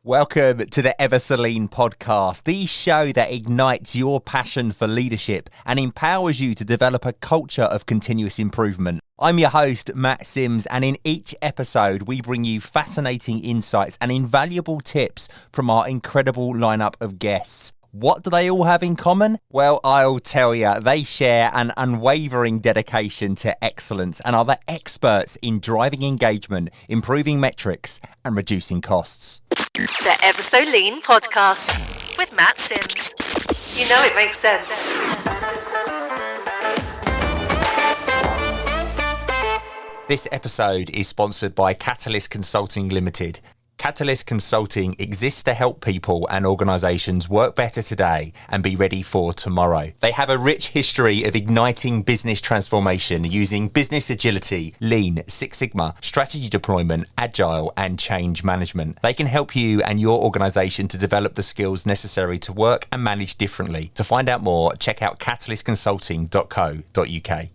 Welcome to the Ever So Lean podcast, the show that ignites your passion for leadership and empowers you to develop a culture of continuous improvement. I'm your host, Matt Sims, and in each episode, we bring you fascinating insights and invaluable tips from our incredible lineup of guests. What do they all have in common? Well, I'll tell you, they share an unwavering dedication to excellence and are the experts in driving engagement, improving metrics, and reducing costs. The Ever So Lean podcast with Matt Sims. You know it makes sense. This episode is sponsored by Catalyst Consulting Limited. Catalyst Consulting exists to help people and organisations work better today and be ready for tomorrow. They have a rich history of igniting business transformation using business agility, Lean, Six Sigma, strategy deployment, agile and change management. They can help you and your organisation to develop the skills necessary to work and manage differently. To find out more, check out catalystconsulting.co.uk.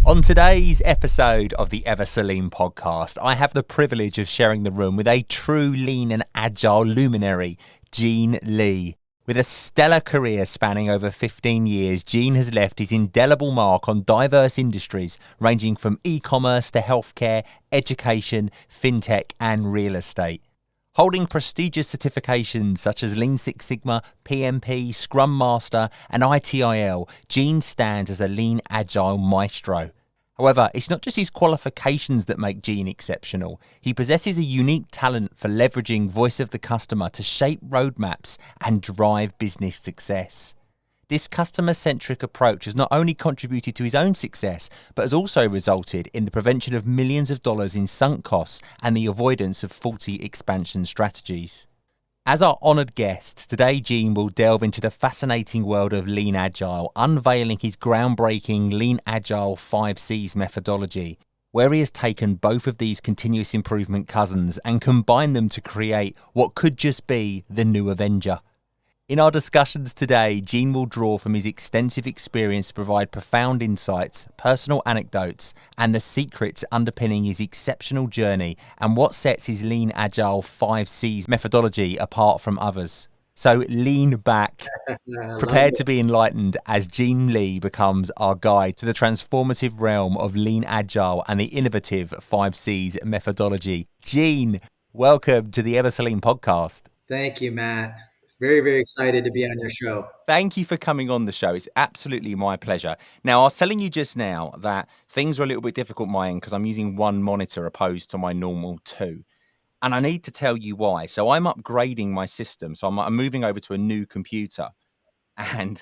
On today's episode of the Ever So Lean podcast, I have the privilege of sharing the room with a true Lean and Agile luminary, Gene Lee. With a stellar career spanning over 15 years, Gene has left his indelible mark on diverse industries ranging from e-commerce to healthcare, education, fintech and real estate. Holding prestigious certifications such as Lean Six Sigma, PMP, Scrum Master and ITIL, Gene stands as a Lean Agile maestro. However, it's not just his qualifications that make Gene exceptional. He possesses a unique talent for leveraging voice of the customer to shape roadmaps and drive business success. This customer-centric approach has not only contributed to his own success, but has also resulted in the prevention of millions of dollars in sunk costs and the avoidance of faulty expansion strategies. As our honoured guest, today Gene will delve into the fascinating world of Lean Agile, unveiling his groundbreaking Lean Agile 5C's methodology, where he has taken both of these continuous improvement cousins and combined them to create what could just be the new Avenger. In our discussions today, Gene will draw from his extensive experience to provide profound insights, personal anecdotes, and the secrets underpinning his exceptional journey and what sets his Lean Agile 5C's methodology apart from others. So lean back, prepared to be enlightened as Gene Lee becomes our guide to the transformative realm of Lean Agile and the innovative 5C's methodology. Gene, welcome to the Ever So Lean podcast. Thank you, Matt. Very, very excited to be on your show. Thank you for coming on the show. It's absolutely my pleasure. Now, I was telling you just now that things are a little bit difficult my end because I'm using one monitor opposed to my normal two. And I need to tell you why. So I'm upgrading my system. So I'm moving over to a new computer. And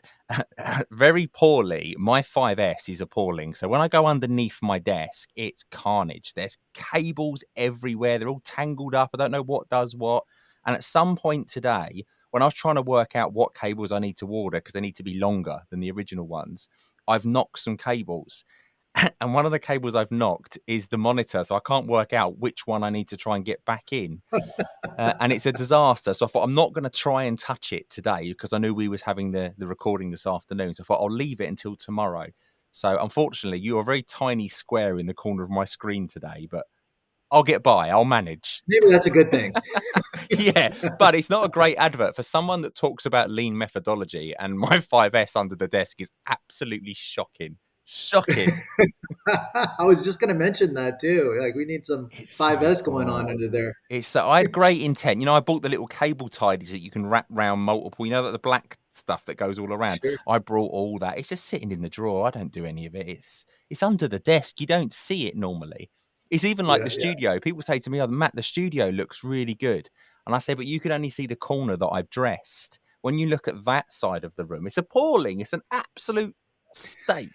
very poorly, my 5S is appalling. So when I go underneath my desk, it's carnage. There's cables everywhere. They're all tangled up. I don't know what does what. And at some point today, when I was trying to work out what cables I need to order, because they need to be longer than the original ones, I've knocked some cables. And one of the cables I've knocked is the monitor. So I can't work out which one I need to try and get back in. And it's a disaster. So I thought I'm not going to try and touch it today because I knew we was having the recording this afternoon. So I thought I'll leave it until tomorrow. So unfortunately, you're a very tiny square in the corner of my screen today, but I'll get by. I'll manage. Maybe that's a good thing. Yeah, but it's not a great advert for someone that talks about lean methodology, and my 5S under the desk is absolutely shocking. Shocking. I was just going to mention that too. Like we need some 5S going on under there. I had great intent. You know, I bought the little cable tidies that you can wrap round multiple, you know, the black stuff that goes all around. Sure. I brought all that. It's just sitting in the drawer. I don't do any of it. It's under the desk. You don't see it normally. It's even like the studio. People say to me, oh, Matt, the studio looks really good. And I say, but you can only see the corner that I've dressed. When you look at that side of the room, it's appalling. It's an absolute state.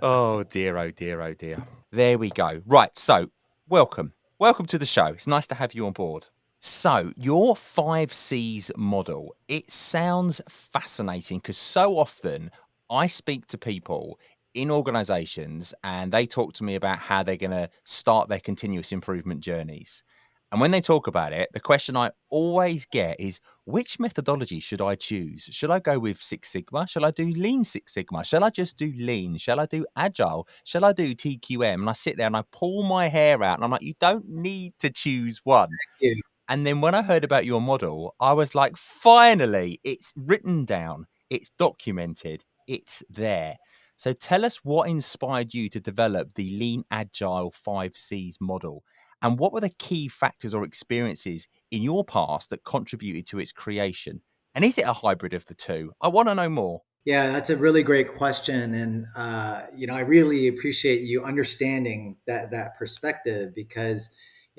Oh, dear, oh, dear, oh, dear. There we go. Right. So welcome. Welcome to the show. It's nice to have you on board. So your 5C's model, it sounds fascinating because so often I speak to people in organizations and they talk to me about how they're going to start their continuous improvement journeys. And when they talk about it, the question I always get is, which methodology should I choose? Should I go with Six Sigma? Shall I do Lean Six Sigma? Shall I just do Lean? Shall I do Agile? Shall I do TQM? And I sit there and I pull my hair out and I'm like, you don't need to choose one. Thank you. And then when I heard about your model, I was like, finally, it's written down, it's documented, it's there. So tell us what inspired you to develop the Lean Agile 5C's model. And what were the key factors or experiences in your past that contributed to its creation? And is it a hybrid of the two? I want to know more. Yeah, that's a really great question, and I really appreciate you understanding that perspective because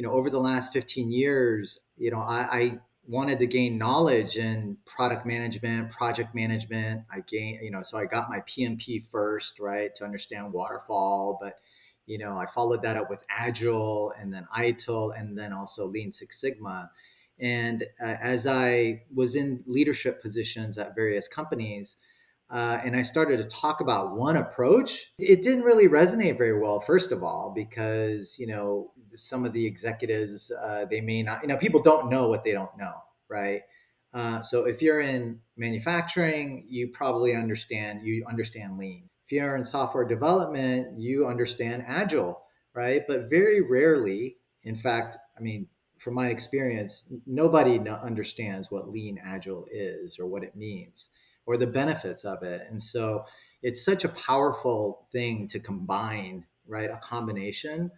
over the last 15 years, I wanted to gain knowledge in product management, project management. I gained, so I got my PMP first, right, to understand waterfall, but I followed that up with Agile, and then ITIL, and then also Lean Six Sigma. And as I was in leadership positions at various companies, and I started to talk about one approach, it didn't really resonate very well, first of all, because, some of the executives, they may not, people don't know what they don't know, right? So if you're in manufacturing, you understand lean. If you're in software development, you understand agile, right? But very rarely, in fact, I mean, from my experience, nobody understands what lean agile is or what it means or the benefits of it. And so it's such a powerful thing to combine, right? A combination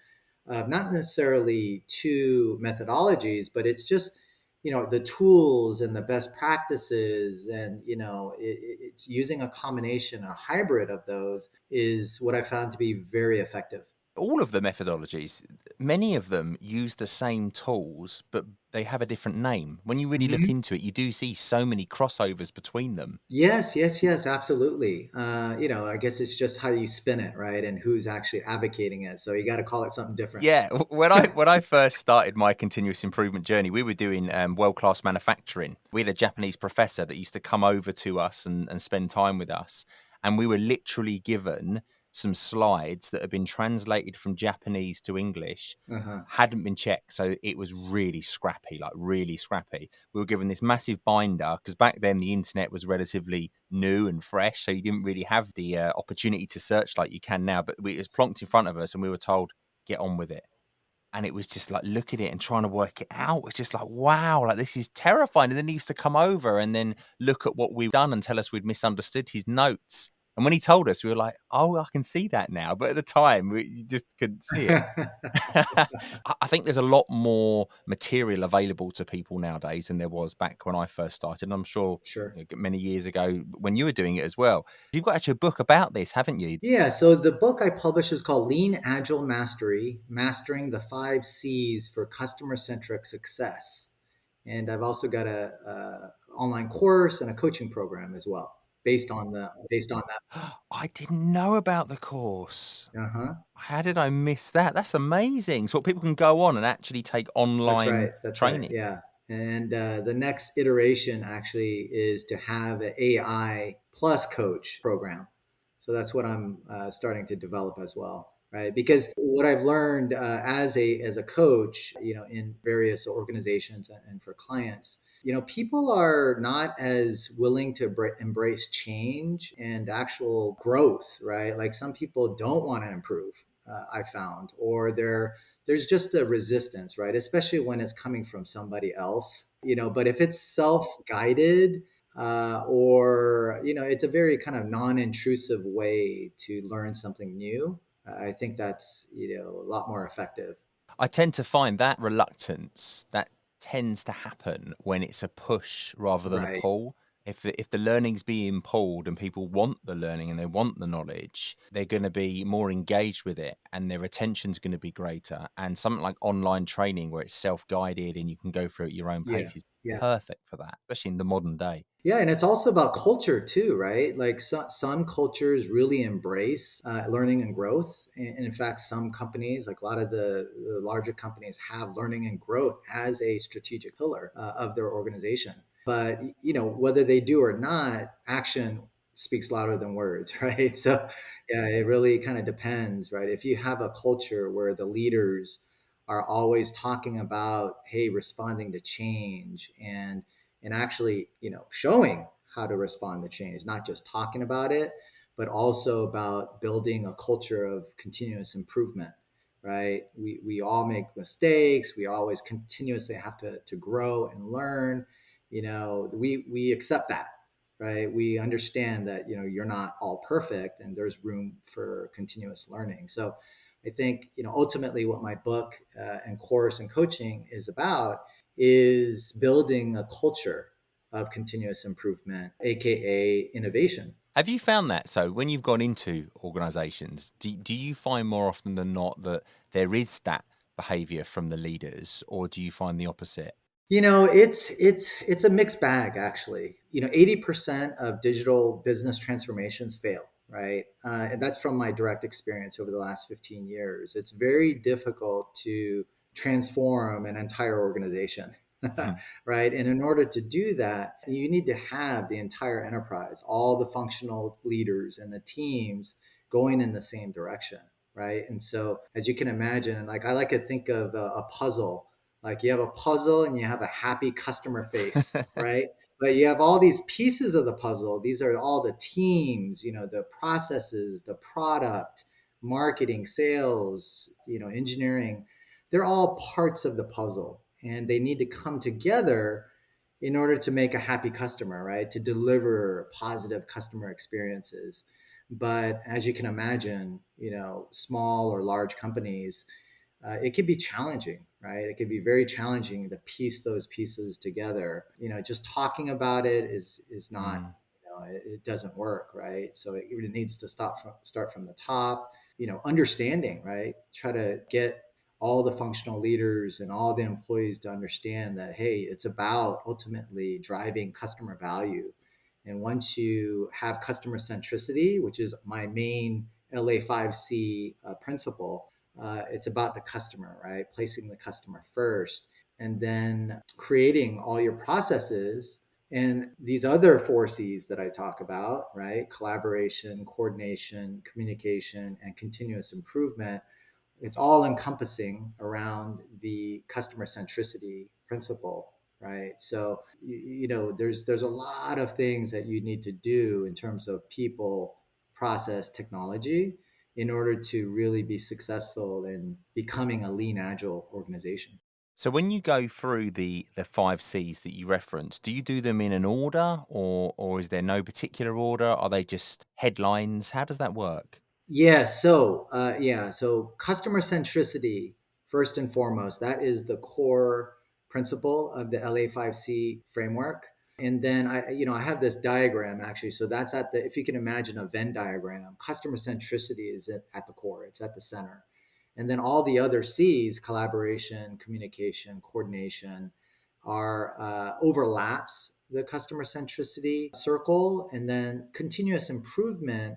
of not necessarily two methodologies, but it's just, the tools and the best practices. And, it's using a combination, a hybrid of those is what I found to be very effective. All of the methodologies, many of them use the same tools, but they have a different name. When you really look Mhm. into it, you do see so many crossovers between them. Yes, absolutely. I guess it's just how you spin it, right? And who's actually advocating it. So you got to call it something different. Yeah, when I first started my continuous improvement journey, we were doing world class manufacturing. We had a Japanese professor that used to come over to us and spend time with us, and we were literally given some slides that had been translated from Japanese to English, Uh-huh. hadn't been checked, so it was really scrappy, like really scrappy. We were given this massive binder because back then the internet was relatively new and fresh, so you didn't really have the opportunity to search like you can now. But it was plonked in front of us, and we were told get on with it. And it was just like, look at it and trying to work it out. It's just like, wow, like this is terrifying. And then he used to come over and then look at what we've done and tell us we'd misunderstood his notes. And when he told us, we were like, oh, I can see that now. But at the time, we just couldn't see it. I think there's a lot more material available to people nowadays than there was back when I first started. And I'm sure Sure. many years ago when you were doing it as well. You've got actually a book about this, haven't you? Yeah. So the book I published is called Lean Agile Mastery, Mastering the 5 C's for Customer Centric Success. And I've also got a online course and a coaching program as well, based on that. I didn't know about the course. Uh-huh. How did I miss that? That's amazing. So people can go on and actually take That's online right. That's right. training. Yeah. And the next iteration actually is to have an AI plus coach program. So that's what I'm starting to develop as well, right? Because what I've learned as a coach, in various organizations and for clients, people are not as willing to embrace change and actual growth, right? Like some people don't want to improve. I found, or there's just a resistance, right? Especially when it's coming from somebody else, But if it's self-guided, or it's a very kind of non-intrusive way to learn something new, I think that's a lot more effective. I tend to find that reluctance that tends to happen when it's a push rather than a Right. pull. If the learning's being pulled and people want the learning and they want the knowledge, they're going to be more engaged with it and their attention's going to be greater. And something like online training where it's self-guided and you can go through at your own Yeah. pace is Yeah. perfect for that, especially in the modern day. Yeah, and it's also about culture too, right? Like some cultures really embrace learning and growth. And in fact, some companies, like a lot of the larger companies, have learning and growth as a strategic pillar of their organization. But whether they do or not, action speaks louder than words, right? So yeah, it really kind of depends, right? If you have a culture where the leaders are always talking about, hey, responding to change and actually, showing how to respond to change, not just talking about it, but also about building a culture of continuous improvement, right? We all make mistakes. We always continuously have to grow and learn. We accept that, right? We understand that, you're not all perfect and there's room for continuous learning. So I think, ultimately what my book and course and coaching is about is building a culture of continuous improvement, AKA innovation. Have you found that? So when you've gone into organizations, do you find more often than not that there is that behavior from the leaders, or do you find the opposite? It's a mixed bag, actually. 80% of digital business transformations fail, right? And that's from my direct experience over the last 15 years. It's very difficult to transform an entire organization, right? And in order to do that, you need to have the entire enterprise, all the functional leaders and the teams going in the same direction, right? And so, as you can imagine, like I like to think of a puzzle. Like you have a puzzle and you have a happy customer face, right? But you have all these pieces of the puzzle. These are all the teams, the processes, the product, marketing, sales, engineering. They're all parts of the puzzle and they need to come together in order to make a happy customer, right? To deliver positive customer experiences. But as you can imagine, small or large companies, it can be challenging, right? It can be very challenging to piece those pieces together. Just talking about it is not, Mm. it doesn't work, right? So it really needs to start from the top. Understanding, right? Try to get all the functional leaders and all the employees to understand that, hey, it's about ultimately driving customer value. And once you have customer centricity, which is my main LA5C principle, it's about the customer, right? Placing the customer first, and then creating all your processes and these other 4C's that I talk about, right? Collaboration, coordination, communication, and continuous improvement. It's all encompassing around the customer centricity principle, right? So there's a lot of things that you need to do in terms of people, process, technology in order to really be successful in becoming a lean agile organization. So when you go through the 5 C's that you reference, do you do them in an order, or is there no particular order? Are they just headlines? How does that work? So customer centricity, first and foremost, that is the core principle of the LA5C framework. And then I have this diagram actually. So that's if you can imagine a Venn diagram, customer centricity is at the core, it's at the center. And then all the other C's, collaboration, communication, coordination, are overlaps the customer centricity circle. And then continuous improvement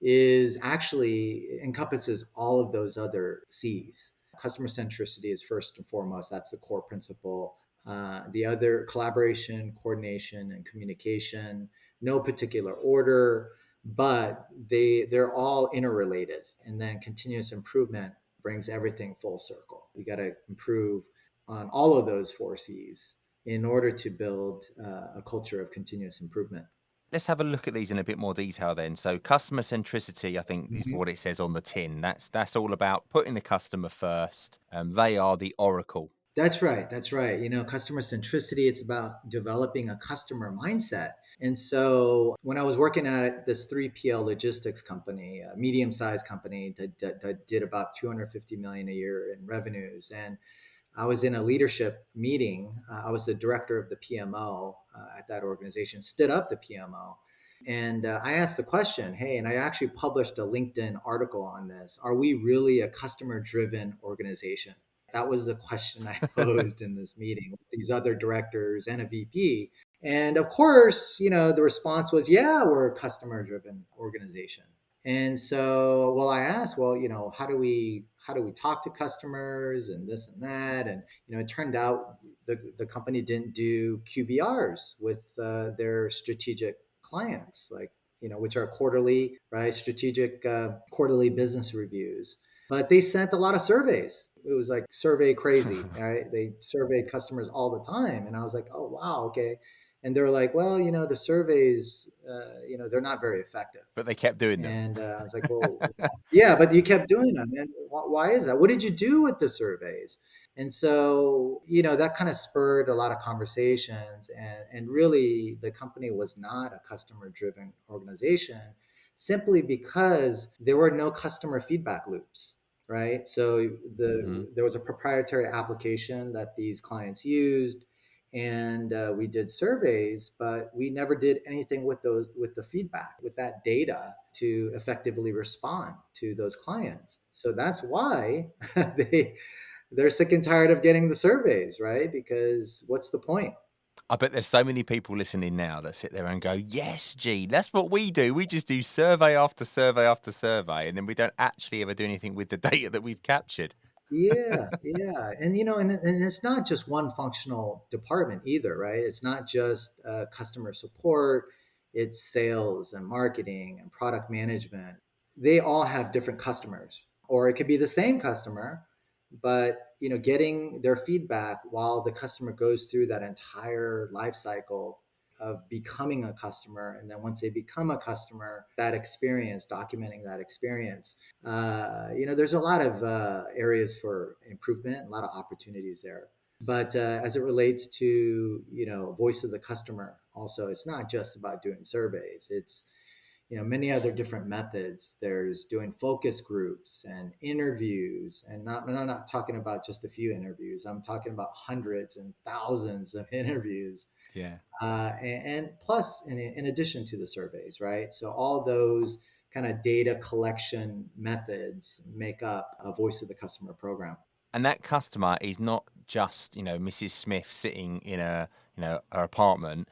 is actually encompasses all of those other C's. Customer centricity is first and foremost. That's the core principle. The other collaboration, coordination, and communication, no particular order, but they're all interrelated. And then continuous improvement brings everything full circle. You got to improve on all of those 4 C's in order to build a culture of continuous improvement. Let's have a look at these in a bit more detail then. So customer centricity, I think, is Mhm. what it says on the tin. That's all about putting the customer first. They are the oracle. That's right. That's right. Customer centricity, it's about developing a customer mindset. And so when I was working at this 3PL logistics company, a medium sized company that did about 250 million a year in revenues, and I was in a leadership meeting. I was the director of the PMO at that organization, stood up the PMO. And I asked the question, hey, and I actually published a LinkedIn article on this. Are we really a customer driven organization? That was the question I posed in this meeting with these other directors and a VP. And of course, the response was, yeah, we're a customer driven organization. And so, well, I asked, well, how do we talk to customers and this and that? And it turned out the company didn't do QBRs with their strategic clients, like which are quarterly, right? Strategic quarterly business reviews. But they sent a lot of surveys. It was like survey crazy, right? They surveyed customers all the time, and I was like, oh wow, okay. And they're like, well, the surveys, they're not very effective. But they kept doing them. And I was like, well, yeah, but you kept doing them. And why is that? What did you do with the surveys? And so, that kind of spurred a lot of conversations. And really, the company was not a customer driven organization simply because there were no customer feedback loops. Right. So Mhm. there was a proprietary application that these clients used, and we did surveys, but we never did anything with the feedback, with that data to effectively respond to those clients. So that's why they're sick and tired of getting the surveys, right? Because what's the point? I bet there's so many people listening now that sit there and go, yes, Gene, that's what we do. We just do survey after survey after survey, and then we don't actually ever do anything with the data that we've captured. Yeah, and it's not just one functional department either, right? It's not just customer support; it's sales and marketing and product management. They all have different customers, or it could be the same customer, but getting their feedback while the customer goes through that entire life cycle of becoming a customer, and then once they become a customer, that experience, documenting that experience. There's a lot of areas for improvement, a lot of opportunities there. But as it relates to voice of the customer, also, it's not just about doing surveys. It's many other different methods. There's doing focus groups and interviews, and I'm not talking about just a few interviews. I'm talking about hundreds and thousands of interviews, Yeah. and plus in addition to the surveys, right? So all those kind of data collection methods make up a voice of the customer program. And that customer is not just, Mrs. Smith sitting in her apartment.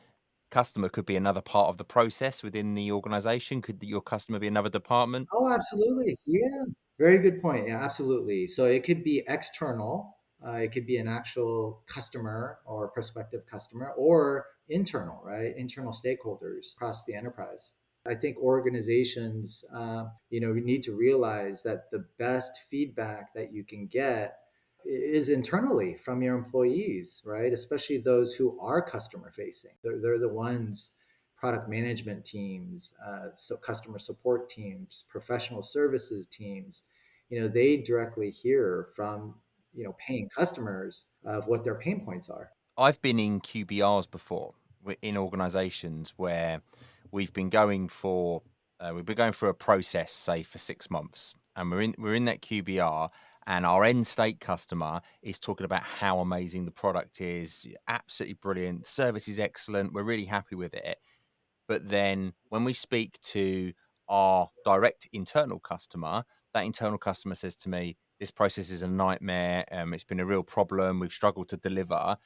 Customer could be another part of the process within the organization. Could your customer be another department? Oh, absolutely. Yeah. Very good point. Yeah, absolutely. So it could be external. It could be an actual customer or prospective customer, or internal, right? Internal stakeholders across the enterprise. I think organizations, need to realize that the best feedback that you can get is internally from your employees, right? Especially those who are customer facing. They're the ones, product management teams, so customer support teams, professional services teams. They directly hear from paying customers of what their pain points are. I've been in QBRs before, in organizations where we've been going for we've been going through a process, say for 6 months, and we're in that QBR, and our end state customer is talking about how amazing the product is, absolutely brilliant, service is excellent, we're really happy with it. But then when we speak to our direct internal customer, that internal customer says to me, this process is a nightmare. It's been a real problem. We've struggled to deliver.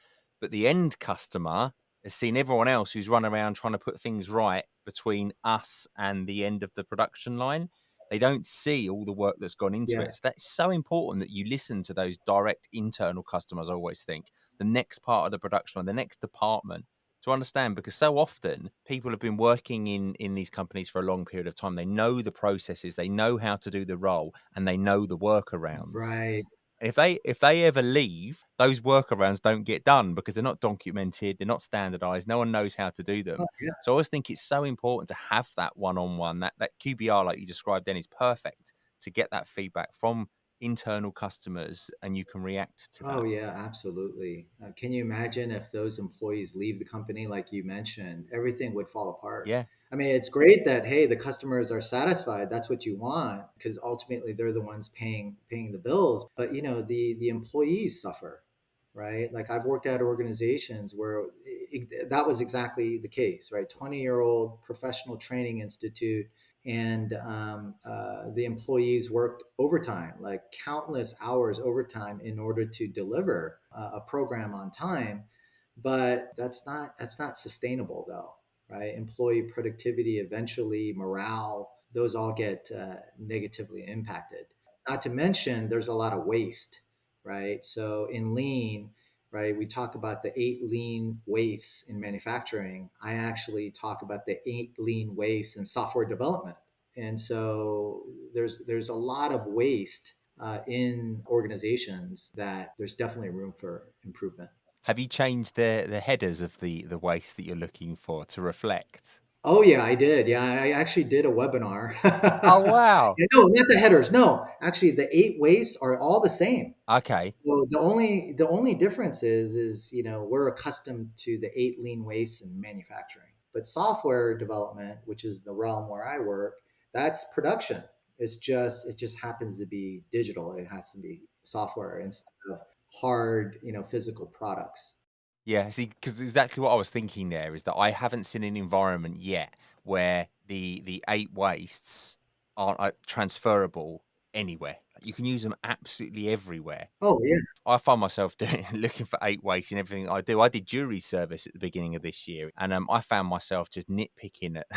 But the end customer has seen everyone else who's run around trying to put things right between us and the end of the production line. They don't see all the work that's gone into Yeah. it. So that's so important that you listen to those direct internal customers, I always think. The next part of the production line, the next department, to understand, because so often people have been working in these companies for a long period of time. They know the processes, they know how to do the role, and they know the workarounds. Right. If they ever leave, those workarounds don't get done because they're not documented, they're not standardized, no one knows how to do them. Oh, yeah. So I always think it's so important to have that one-on-one. That QBR, like you described then, is perfect to get that feedback from internal customers, and you can react to Oh, that. yeah, absolutely. Can you imagine if those employees leave the company, like you mentioned, everything would fall apart. Yeah. I mean, it's great that, hey, the customers are satisfied. That's what you want, because ultimately they're the ones paying the bills. But the employees suffer, right? Like I've worked at organizations where that was exactly the case, right? 20-year-old professional training institute, and the employees worked overtime, like countless hours overtime, in order to deliver a program on time. But that's not sustainable, though, right? Employee productivity, eventually morale, those all get negatively impacted. Not to mention, there's a lot of waste, right? So in lean, right, we talk about the 8 lean wastes in manufacturing. I actually talk about the 8 lean wastes in software development. And so there's a lot of waste in organizations that there's definitely room for improvement. Have you changed the headers of the waste that you're looking for to reflect? Oh yeah, I did. Yeah, I actually did a webinar. Oh, wow. Yeah, no, not the headers. No, actually, the 8 wastes are all the same. Okay. So the only difference is we're accustomed to the 8 lean wastes in manufacturing, but software development, which is the realm where I work, that's production. It just happens to be digital. It has to be software instead of hard physical products. Yeah, see, because exactly what I was thinking there is that I haven't seen an environment yet where the 8 wastes aren't, transferable anywhere. You can use them absolutely everywhere. Oh yeah. I find myself doing looking for 8 wastes in everything I do. I did jury service at the beginning of this year, and, I found myself just nitpicking at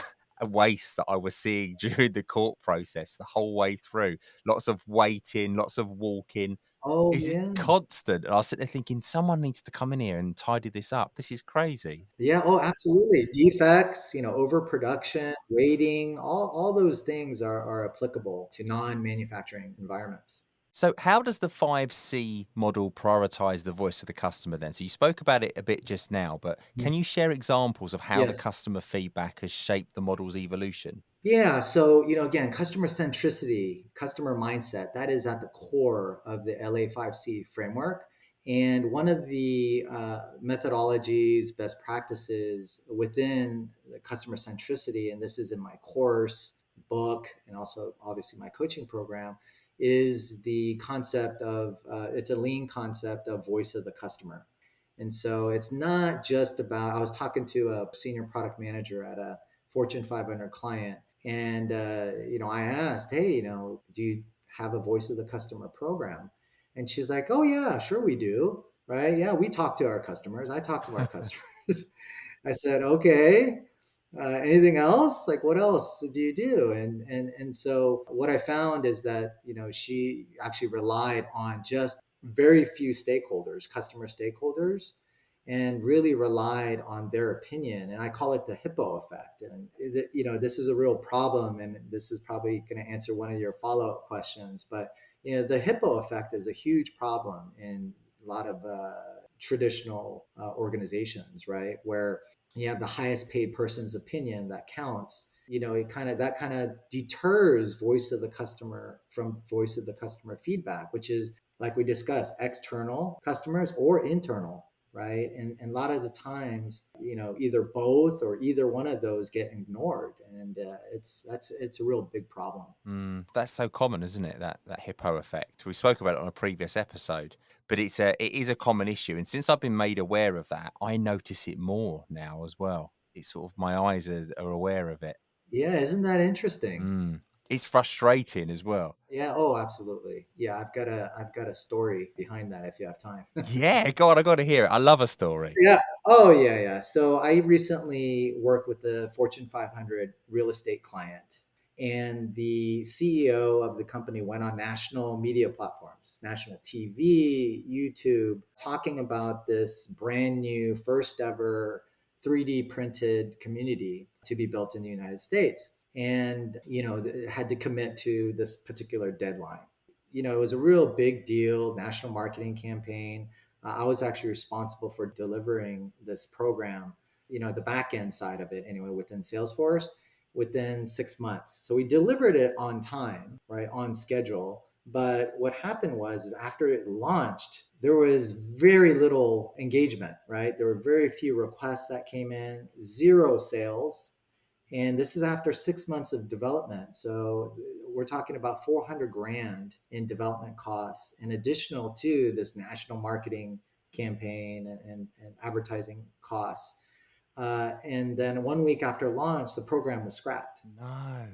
a waste that I was seeing during the court process the whole way through. Lots of waiting, lots of walking. Oh It's just yeah. constant, and I was sitting there thinking, "Someone needs to come in here and tidy this up. This is crazy." Yeah, oh, absolutely. Defects, overproduction, waiting, all those things are applicable to non-manufacturing environments. So how does the 5C model prioritize the voice of the customer then? So you spoke about it a bit just now, but Mm. can you share examples of how the Yes. customer feedback has shaped the model's evolution? Yeah. So, again, customer centricity, customer mindset, that is at the core of the LA5C framework. And one of the methodologies, best practices within the customer centricity, and this is in my course, book, and also obviously my coaching program, is the concept of it's a lean concept of voice of the customer. And so it's not just about, I was talking to a senior product manager at a Fortune 500 client. And, I asked, hey, do you have a voice of the customer program? And she's like, oh, yeah, sure we do. Right. Yeah, we talk to our customers. I talk to our customers. I said, okay. Anything else? Like, what else do you do? And so what I found is that she actually relied on just very few stakeholders, customer stakeholders, and really relied on their opinion. And I call it the hippo effect. And this is a real problem, and this is probably going to answer one of your follow-up questions. But the hippo effect is a huge problem in a lot of traditional organizations, right? Where you have the highest paid person's opinion that counts. It kind of deters voice of the customer from voice of the customer feedback, which is, like we discussed, external customers or internal, right? And a lot of the times, either both or either one of those get ignored, and it's a real big problem. That's so common, isn't it? That hippo effect. We spoke about it on a previous episode, but it is a common issue. And since I've been made aware of that, I notice it more now as well. It's sort of my eyes are aware of it. Yeah, isn't that interesting? Mm. It's frustrating as well. Yeah. Oh, absolutely. Yeah, I've got a story behind that if you have time. Yeah, go on, I got to hear it. I love a story. Yeah. Oh, yeah, yeah. So I recently worked with a Fortune 500 real estate client, and the CEO of the company went on national media platforms, national TV, YouTube, talking about this brand new, first ever 3D printed community to be built in the United States. And, had to commit to this particular deadline. It was a real big deal, national marketing campaign. I was actually responsible for delivering this program, the back end side of it anyway, within Salesforce within 6 months. So we delivered it on time, right, on schedule. But what happened was is after it launched, there was very little engagement, right? There were very few requests that came in, zero sales. And this is after 6 months of development. So we're talking about 400 grand in development costs, in additional to this national marketing campaign and advertising costs. And then 1 week after launch, the program was scrapped. No.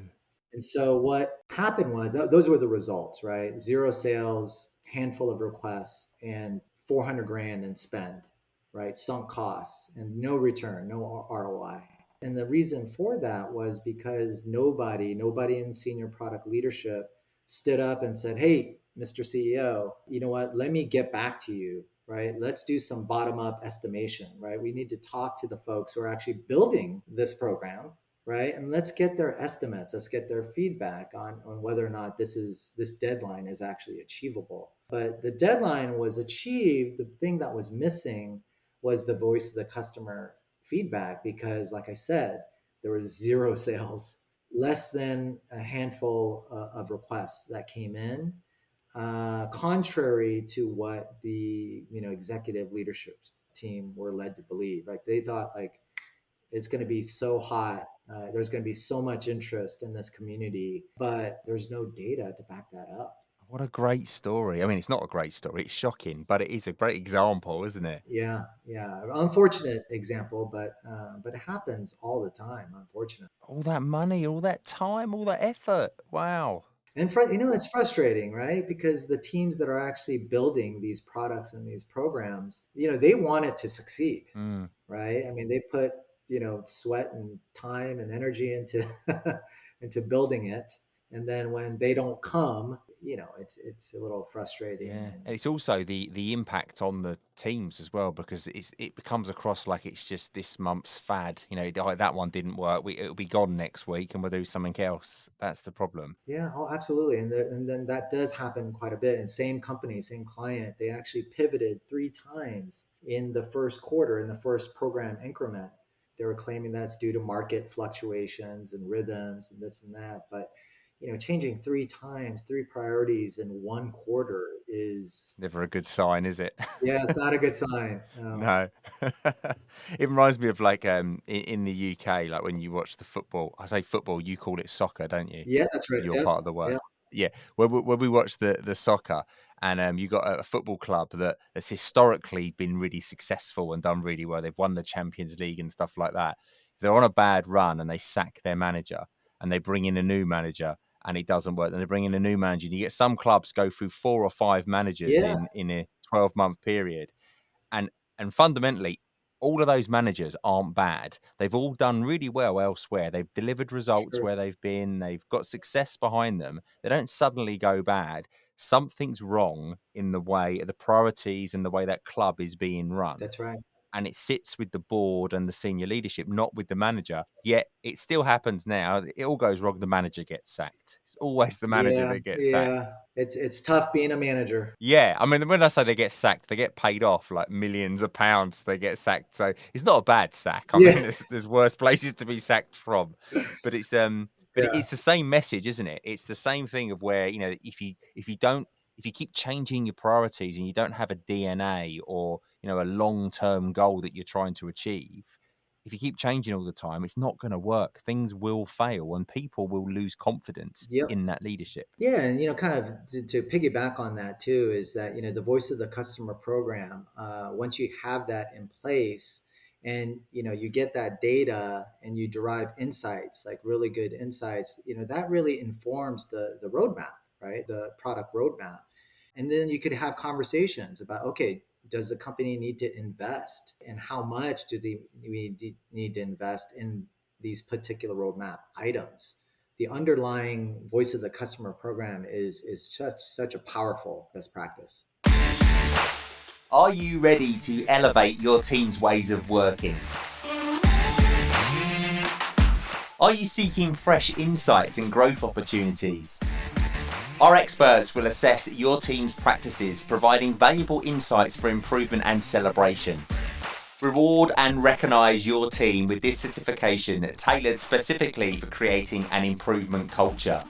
And so what happened was those were the results, right? Zero sales, handful of requests, and 400 grand in spend, right? Sunk costs and no return, no ROI. And the reason for that was because nobody in senior product leadership stood up and said, hey, Mr. CEO, you know what? Let me get back to you, right? Let's do some bottom up estimation, right? We need to talk to the folks who are actually building this program, right? And let's get their estimates. Let's get their feedback on whether or not this deadline is actually achievable. But the deadline was achieved. The thing that was missing was the voice of the customer feedback, because like I said, there was zero sales, less than a handful of requests that came in, contrary to what the executive leadership team were led to believe. Right? They thought like it's going to be so hot. There's going to be so much interest in this community, but there's no data to back that up. What a great story. I mean, it's not a great story. It's shocking, but it is a great example, isn't it? Yeah, yeah. Unfortunate example, but it happens all the time. Unfortunately. All that money, all that time, all that effort. Wow. And it's frustrating, right? Because the teams that are actually building these products and these programs, they want it to succeed, right? I mean, they put sweat and time and energy into into building it, and then when they don't come, it's a little frustrating. Yeah, and it's also the impact on the teams as well, because it becomes across like it's just this month's fad. That one didn't work. It'll be gone next week, and we'll do something else. That's the problem. Yeah, oh, absolutely. And then that does happen quite a bit. And same company, same client, they actually pivoted 3 times in the first quarter, in the first program increment. They were claiming that's due to market fluctuations and rhythms and this and that. But changing 3 times, 3 priorities in 1 quarter is never a good sign, is it? Yeah, it's not a good sign. No. It reminds me of like in the UK, like when you watch the football. I say football, you call it soccer, don't you? Yeah, that's right. You're Yep. part of the world. Yep. Yeah. When we watch the soccer, and you got a football club that's historically been really successful and done really well. They've won the Champions League and stuff like that. If they're on a bad run and they sack their manager and they bring in a new manager, and it doesn't work, then they bring in a new manager. And you get some clubs go through 4 or 5 managers in a 12-month period. And fundamentally, all of those managers aren't bad. They've all done really well elsewhere. They've delivered results where they've been. They've got success behind them. They don't suddenly go bad. Something's wrong in the way, the priorities and the way that club is being run. That's right. And it sits with the board and the senior leadership, not with the manager. Yet it still happens now. It all goes wrong. The manager gets sacked. It's always the manager that gets sacked. Yeah, it's tough being a manager. Yeah, I mean, when I say they get sacked, they get paid off like millions of pounds. They get sacked, so it's not a bad sack. I mean, there's worse places to be sacked from, but it's it's the same message, isn't it? It's the same thing of where if you keep changing your priorities and you don't have a DNA or a long-term goal that you're trying to achieve, if you keep changing all the time, it's not going to work. Things will fail and people will lose confidence in that leadership. Yeah, and kind of to piggyback on that too is that the voice of the customer program. Once you have that in place, and you get that data and you derive insights, like really good insights, that really informs the roadmap, right? The product roadmap. And then you could have conversations about, okay, does the company need to invest, and how much do we need to invest in these particular roadmap items? The underlying voice of the customer program is such a powerful best practice. Are you ready to elevate your team's ways of working? Are you seeking fresh insights and growth opportunities? Our experts will assess your team's practices, providing valuable insights for improvement and celebration. Reward and recognise your team with this certification tailored specifically for creating an improvement culture.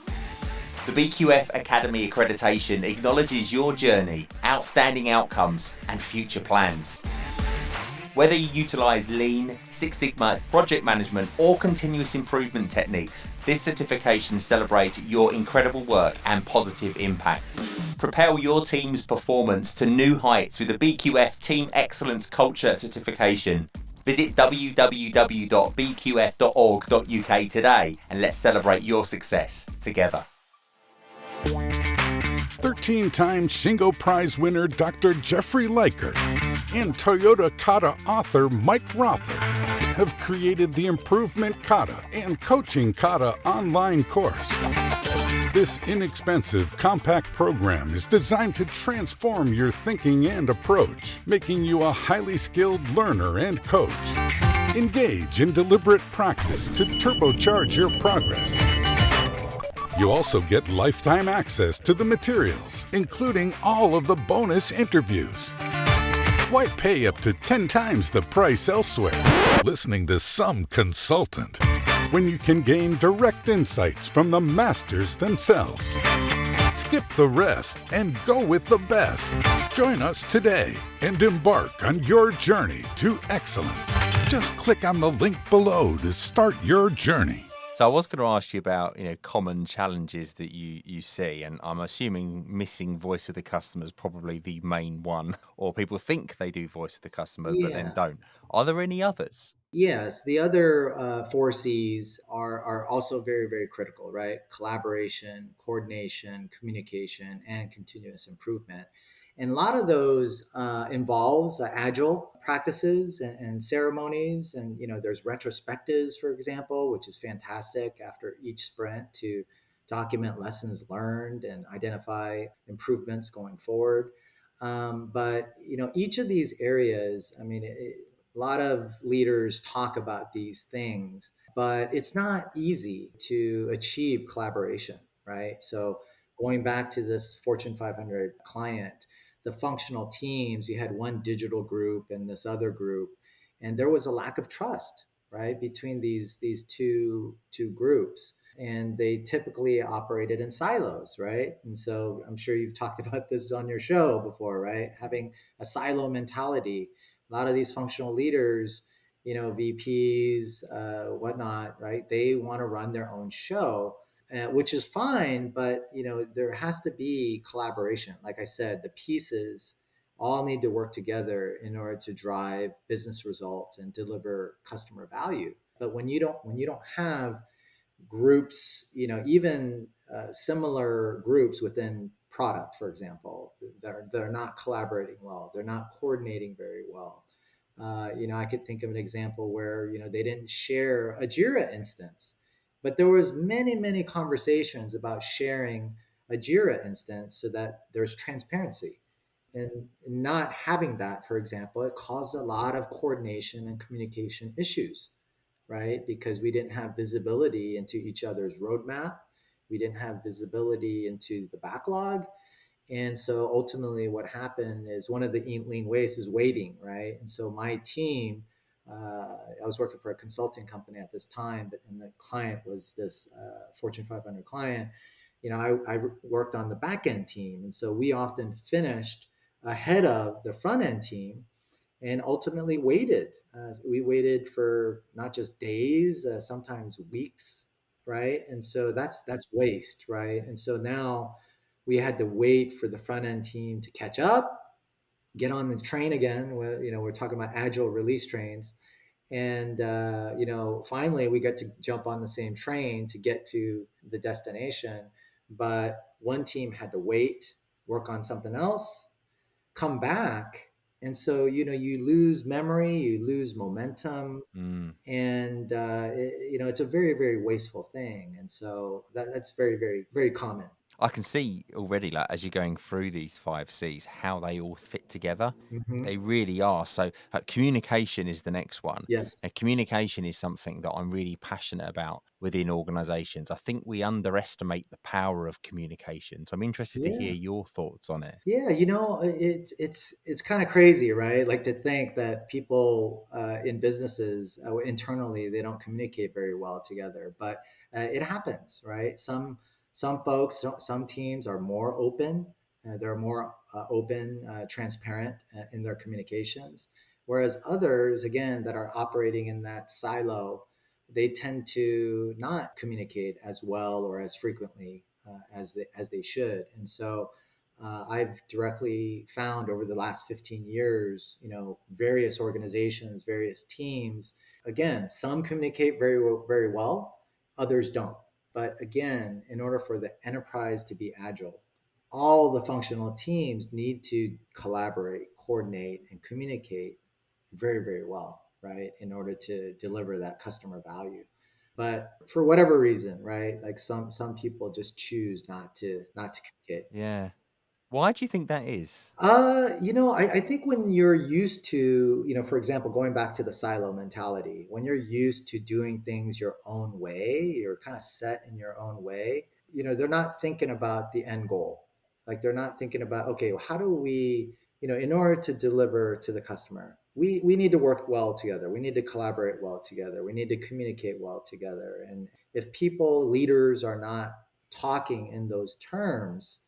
The BQF Academy accreditation acknowledges your journey, outstanding outcomes, and future plans. Whether you utilise Lean, Six Sigma, project management, or continuous improvement techniques, this certification celebrates your incredible work and positive impact. Propel your team's performance to new heights with the BQF Team Excellence Culture Certification. Visit www.bqf.org.uk today and let's celebrate your success together. 13-time Shingo Prize winner Dr. Jeffrey Leiker and Toyota Kata author Mike Rother have created the Improvement Kata and Coaching Kata online course. This inexpensive, compact program is designed to transform your thinking and approach, making you a highly skilled learner and coach. Engage in deliberate practice to turbocharge your progress. You also get lifetime access to the materials, including all of the bonus interviews. Why pay up to 10 times the price elsewhere, listening to some consultant, when you can gain direct insights from the masters themselves? Skip the rest and go with the best. Join us today and embark on your journey to excellence. Just click on the link below to start your journey. So I was going to ask you about, common challenges that you see, and I'm assuming missing voice of the customer is probably the main one, or people think they do voice of the customer, but then Yeah. don't. Are there any others? Yes, the other 4 C's are also very, very critical, right? Collaboration, coordination, communication, and continuous improvement. And a lot of those involves agile practices and ceremonies. And, there's retrospectives, for example, which is fantastic after each sprint to document lessons learned and identify improvements going forward. But, each of these areas, I mean, a lot of leaders talk about these things, but it's not easy to achieve collaboration, right? So going back to this Fortune 500 client, the functional teams, you had one digital group and this other group, and there was a lack of trust, right, between these two groups. And they typically operated in silos, right? And so I'm sure you've talked about this on your show before, right? Having a silo mentality. A lot of these functional leaders, VPs, whatnot, right? They want to run their own show, which is fine, but there has to be collaboration. Like I said, the pieces all need to work together in order to drive business results and deliver customer value. But when you don't have groups, even similar groups within product, for example, they're not collaborating well, they're not coordinating very well. I could think of an example where they didn't share a Jira instance, but there was many conversations about sharing a Jira instance so that there's transparency. And not having that, for example, it caused a lot of coordination and communication issues, right? Because we didn't have visibility into each other's roadmap. We didn't have visibility into the backlog. And so ultimately, what happened is one of the lean ways is waiting, right? And so my team, I was working for a consulting company at this time, and the client was this Fortune 500 client. I worked on the back end team. And so we often finished ahead of the front end team and ultimately waited. We waited for not just days, sometimes weeks, right? And so that's waste, right? And so now we had to wait for the front end team to catch up, get on the train again. We're talking about agile release trains, and finally we got to jump on the same train to get to the destination. But one team had to wait, work on something else, come back. And so, you lose memory, you lose momentum, and it's a very, very wasteful thing. And so that's very, very, very common. I can see already, like, as you're going through these 5 C's, how they all fit together. Hmm. They really are. So, communication is the next one. Yes. And communication is something that I'm really passionate about within organizations. I think we underestimate the power of communication. So, I'm interested to hear Yeah. your thoughts on it. Yeah, it's kind of crazy, right? Like to think that people in businesses internally they don't communicate very well together, but it happens, right? Some folks, some teams are more open. They're more open, transparent in their communications, whereas others, again, that are operating in that silo, they tend to not communicate as well or as frequently as they should, and so. I've directly found over the last 15 years, various organizations, various teams. Again, some communicate very well, others don't. But again, in order for the enterprise to be agile, all the functional teams need to collaborate, coordinate, and communicate very, very well, right? In order to deliver that customer value. But for whatever reason, right? Like some people just choose not to communicate. Yeah. Why do you think that is? I think when you're used to, for example, going back to the silo mentality, when you're used to doing things your own way, you're kind of set in your own way, they're not thinking about the end goal. Like they're not thinking about, okay, well, how do we, in order to deliver to the customer, we need to work well together. We need to collaborate well together. We need to communicate well together. And if people, leaders are not talking in those terms,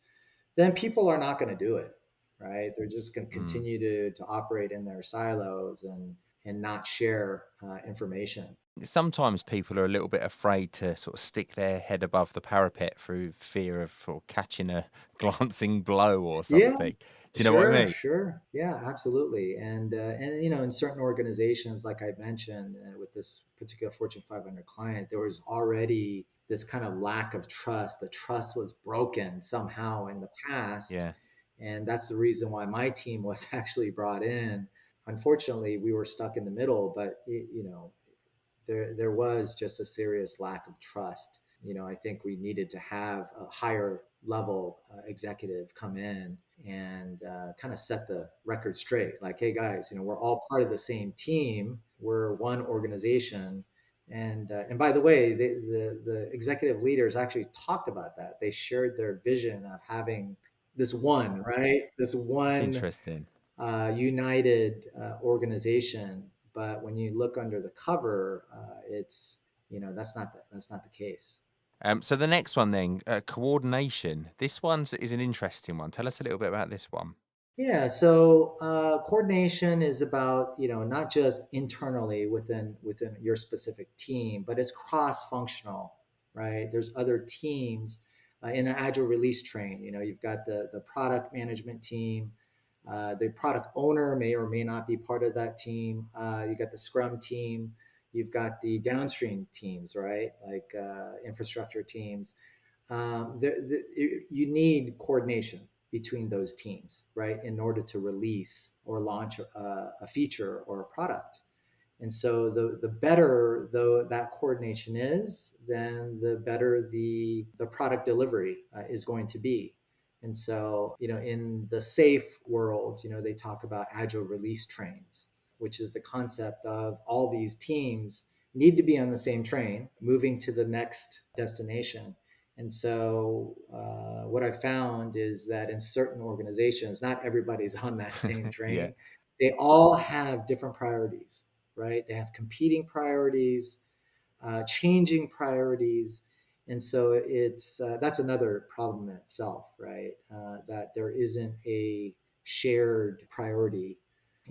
then people are not going to do it, right? They're just going to continue to operate in their silos and not share information. Sometimes people are a little bit afraid to sort of stick their head above the parapet through fear of sort of catching a glancing blow or Yeah, something. Do you know what I sure, mean? sure. Yeah, absolutely. And in certain organizations, like I mentioned, with this particular Fortune 500 client, there was already this kind of lack of trust. The trust was broken somehow in the past, Yeah. and that's the reason why my team was actually brought in. Unfortunately, we were stuck in the middle, but there was just a serious lack of trust. I think we needed to have a higher level executive come in and kind of set the record straight. Like, hey guys, we're all part of the same team. We're one organization. And by the way, the executive leaders actually talked about that. They shared their vision of having this one, right? This It's one interesting. united organization. But when you look under the cover, it's that's not the case. So the next one then, coordination. This is an interesting one. Tell us a little bit about this one. Yeah, so coordination is about not just internally within your specific team, but it's cross functional, right? There's other teams in an agile release train. You've got the product management team. The product owner may or may not be part of that team. You got the Scrum team. You've got the downstream teams, right? Like infrastructure teams. You need coordination between those teams, right, in order to release or launch a feature or a product. And so the better though that coordination is, then the better the product delivery is going to be. And so, in the safe world, they talk about agile release trains, which is the concept of all these teams need to be on the same train, moving to the next destination. And so, what I found is that in certain organizations, not everybody's on that same Yeah. train. They all have different priorities, right? They have competing priorities, changing priorities. And so it's that's another problem in itself, right? That there isn't a shared priority,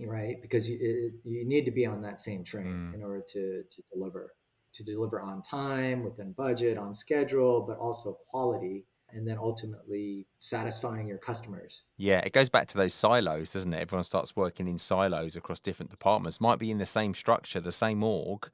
right? Because you need to be on that same train in order to deliver on time, within budget, on schedule, but also quality, and then ultimately satisfying your customers. Yeah, it goes back to those silos, doesn't it? Everyone starts working in silos across different departments. Might be in the same structure, the same org,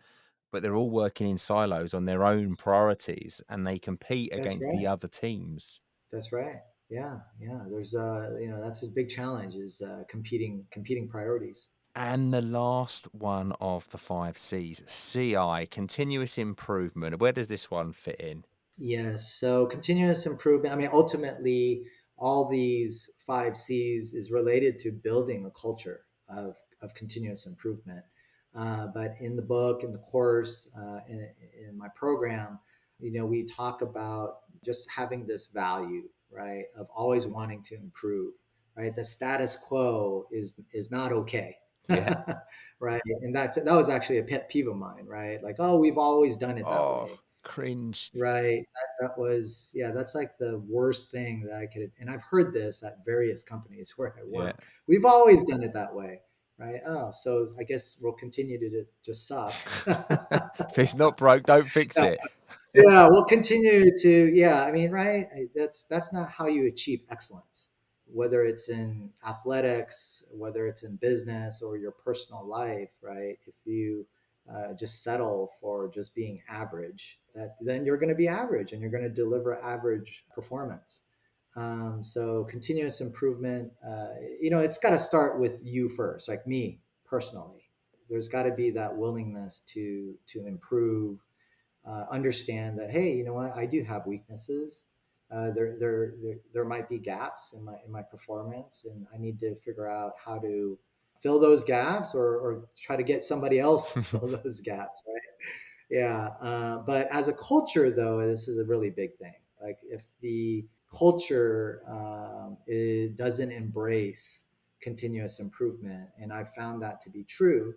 but they're all working in silos on their own priorities and they compete That's against the right. other teams. That's right. Yeah, yeah. There's that's a big challenge is competing priorities. And the last one of the 5C's, CI, continuous improvement. Where does this one fit in? Yes. So continuous improvement. I mean, ultimately, all these 5 C's is related to building a culture of continuous improvement. But in the book, in the course, in my program, we talk about just having this value, right, of always wanting to improve, right? The status quo is not okay. Yeah. Right. And that was actually a pet peeve of mine, right? Like, oh, we've always done it that Oh, way. cringe. Right. That was, yeah, that's like the worst thing that I could, and I've heard this at various companies where I Yeah. work. We've always done it that way. Right. Oh, so I guess we'll continue to just suck. If it's not broke, don't fix Yeah, it. yeah, we'll continue to, yeah, I mean, right. That's not how you achieve excellence, whether it's in athletics, whether it's in business or your personal life, right? If you just settle for just being average, then you're going to be average and you're going to deliver average performance. So continuous improvement, it's got to start with you first, like me personally. There's got to be that willingness to improve, understand that, hey, you know what, I do have weaknesses. There might be gaps in my performance, and I need to figure out how to fill those gaps, or try to get somebody else to fill those gaps, right? Yeah. But as a culture, though, this is a really big thing. Like if the culture it doesn't embrace continuous improvement. And I found that to be true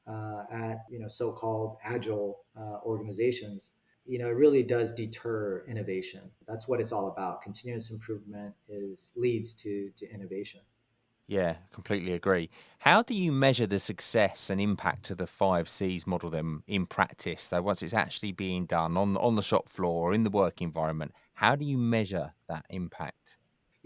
at so-called agile organizations. It really does deter innovation. That's what it's all about. Continuous improvement leads to innovation. Yeah, completely agree. How do you measure the success and impact of the 5C's model then in practice, though, once it's actually being done on the shop floor or in the work environment? How do you measure that impact?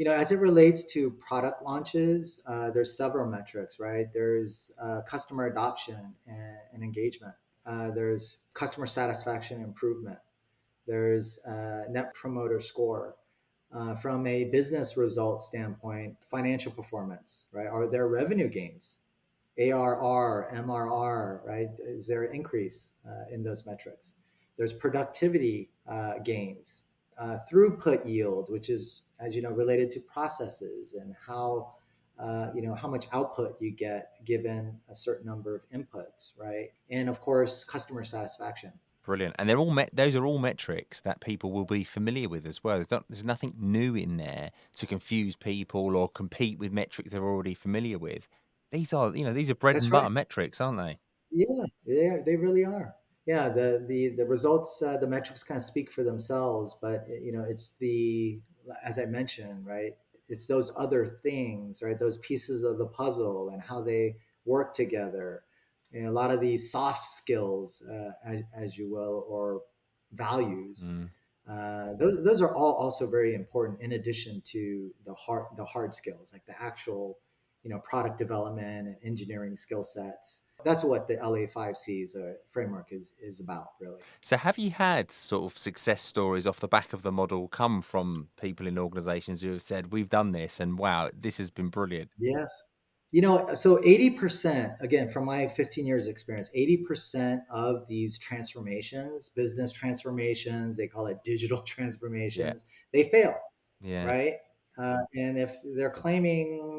As it relates to product launches, there's several metrics, right? There's customer adoption and engagement. There's customer satisfaction improvement. There's net promoter score. From a business result standpoint, financial performance, right? Are there revenue gains? ARR, MRR, right? Is there an increase in those metrics? There's productivity gains, throughput yield, which is, as you know, related to processes and how much output you get given a certain number of inputs, right? And of course, customer satisfaction. Brilliant. And they're all those are all metrics that people will be familiar with as well. There's nothing new in there to confuse people or compete with metrics they're already familiar with. These are bread and That's butter right. metrics, aren't they? Yeah, they really are. Yeah, the results, the metrics kind of speak for themselves, but it's as I mentioned, right? It's those other things, right? Those pieces of the puzzle and how they work together. A lot of these soft skills, as you will, or values. Mm. Those are all also very important in addition to the hard skills, like the actual product development and engineering skill sets. That's what the LA5Cs framework is about, really. So have you had sort of success stories off the back of the model come from people in organizations who have said, we've done this and wow, this has been brilliant? Yes. So 80%, again, from my 15 years experience, 80% of these transformations, business transformations, they call it digital Yeah. transformations, they fail, Yeah. right? And if they're claiming,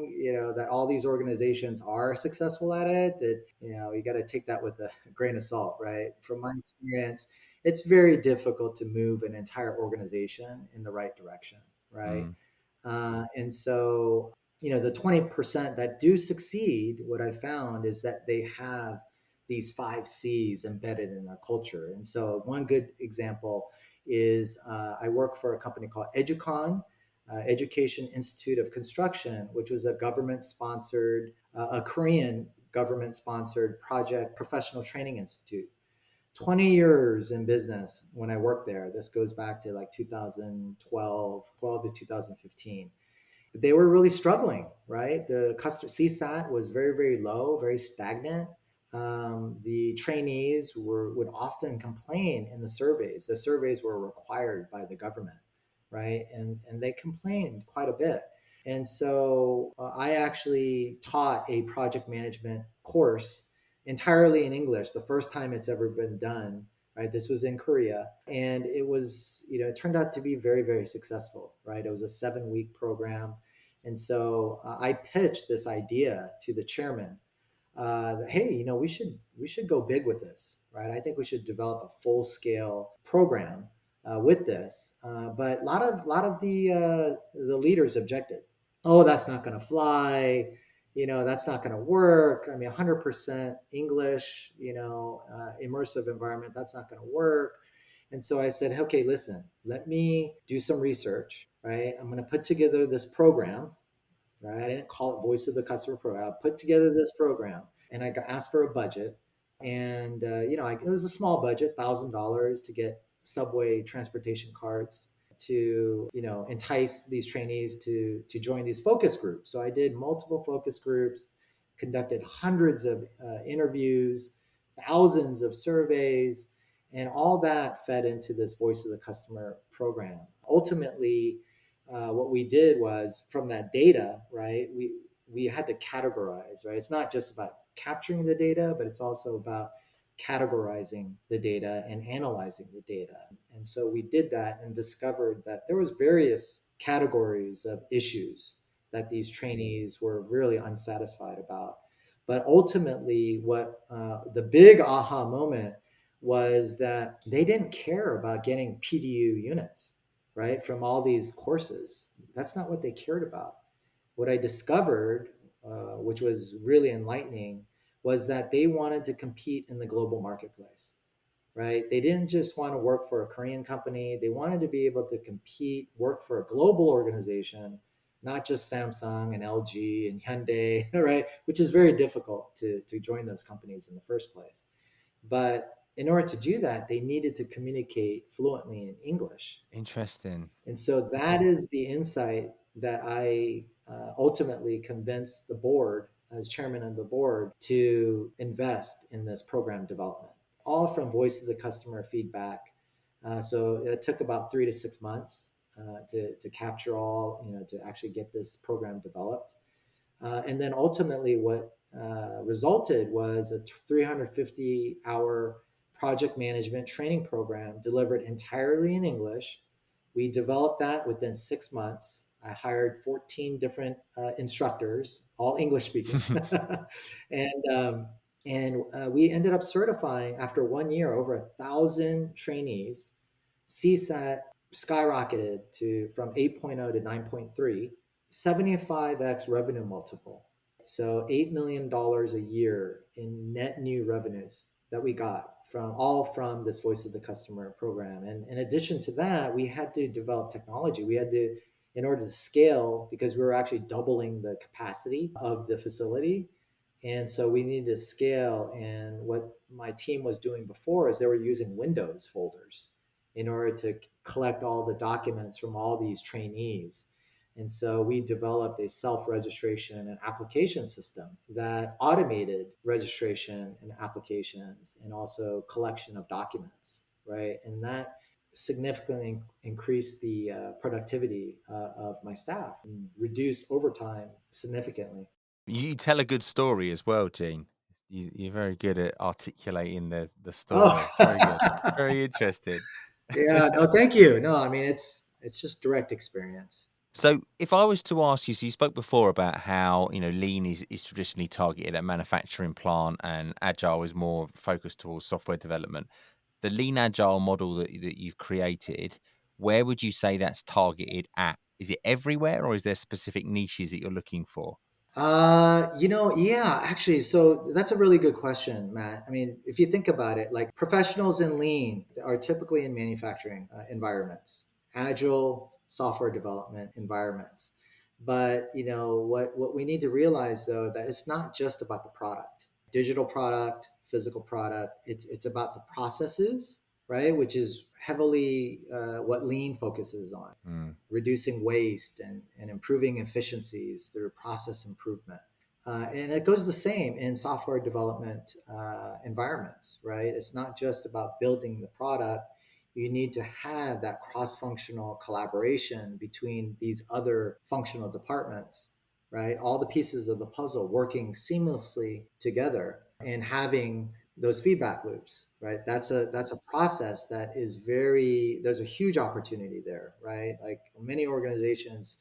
that all these organizations are successful at it, that, you got to take that with a grain of salt, right? From my experience, it's very difficult to move an entire organization in the right direction, right? Mm. And so, the 20% that do succeed, what I found is that they have these 5C's embedded in their culture. And so, one good example is I work for a company called Educon, Education Institute of Construction, which was a government sponsored, a Korean government sponsored project professional training institute. 20 years in business when I worked there. This goes back to like 12 to 2015. They were really struggling, right? The customer CSAT was very, very low, very stagnant. The trainees would often complain in the surveys. The surveys were required by the government, right? And they complained quite a bit. And so I actually taught a project management course entirely in English, the first time it's ever been done, right? This was in Korea. And it turned out to be very, very successful, right? It was a 7-week program. And so I pitched this idea to the chairman that, hey, we should go big with this, right? I think we should develop a full scale program with this. But a lot of the leaders objected. Oh, that's not going to fly. That's not going to work. I mean, 100% English, immersive environment, that's not going to work. And so I said, okay, listen, let me do some research, right? I'm going to put together this program, right? I didn't call it Voice of the Customer program. I put together this program and I got asked for a budget. And, it was a small budget, $1,000 to get subway transportation cards to entice these trainees to join these focus groups. So I did multiple focus groups, conducted hundreds of interviews, thousands of surveys, and all that fed into this Voice of the Customer program. Ultimately, what we did was from that data, right? We had to categorize, right? It's not just about capturing the data, but it's also about categorizing the data and analyzing the data. And so we did that and discovered that there was various categories of issues that these trainees were really unsatisfied about. But ultimately, what the big aha moment was that they didn't care about getting PDU units, right, from all these courses. That's not what they cared about. What I discovered which was really enlightening, was that they wanted to compete in the global marketplace, right? They didn't just want to work for a Korean company. They wanted to be able to compete, work for a global organization, not just Samsung and LG and Hyundai, right? Which is very difficult to join those companies in the first place. But in order to do that, they needed to communicate fluently in English. Interesting. And so that is the insight that I ultimately convinced the board, as chairman of the board, to invest in this program development, all from voice of the customer feedback. So it took about 3 to 6 months to capture all, to actually get this program developed. And then ultimately what resulted was a 350-hour project management training program delivered entirely in English. We developed that within 6 months. I hired 14 different instructors, all English speaking. and we ended up certifying after 1 year over 1,000 trainees. CSAT skyrocketed from 8.0 to 9.3, 75x revenue multiple. So $8 million a year in net new revenues that we got from this voice of the customer program. And in addition to that, we had to develop technology. We had to, in order to scale, because we were actually doubling the capacity of the facility. And so we needed to scale. And what my team was doing before is they were using Windows folders in order to collect all the documents from all these trainees. And so we developed a self-registration and application system that automated registration and applications and also collection of documents, right? And that significantly increased the productivity of my staff and reduced overtime significantly. You tell a good story as well, Gene. You're very good at articulating the story. Oh, It's very good. Very interesting. yeah. No, thank you. No, I mean, it's just direct experience. So if I was to ask you, so you spoke before about how, lean is traditionally targeted at manufacturing plant and agile is more focused towards software development. The lean agile model that you've created, where would you say that's targeted at? Is it everywhere or is there specific niches that you're looking for? Yeah, actually, so that's a really good question, Matt. I mean, if you think about it, like professionals in lean are typically in manufacturing environments, agile software development environments. But what we need to realize though, that it's not just about the product, digital product, physical product. It's about the processes, right? Which is heavily what lean focuses on, reducing waste and improving efficiencies through process improvement. And it goes the same in software development environments, right? It's not just about building the product. You need to have that cross-functional collaboration between these other functional departments, right? All the pieces of the puzzle working seamlessly together and having those feedback loops, right? That's a process that is there's a huge opportunity there, right? Like many organizations,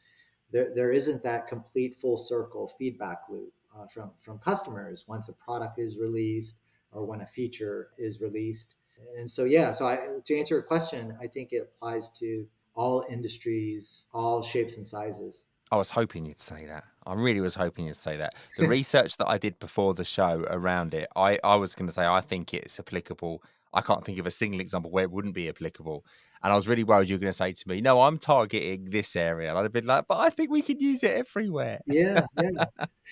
there isn't that complete full circle feedback loop from customers once a product is released or when a feature is released. And so, yeah, to answer your question, I think it applies to all industries, all shapes and sizes. I was hoping you'd say that. I really was hoping you'd say that. The research that I did before the show around it, I was going to say I think it's applicable. I can't think of a single example where it wouldn't be applicable. And I was really worried you were going to say to me, no, I'm targeting this area. And I'd have been like, but I think we could use it everywhere. Yeah, yeah.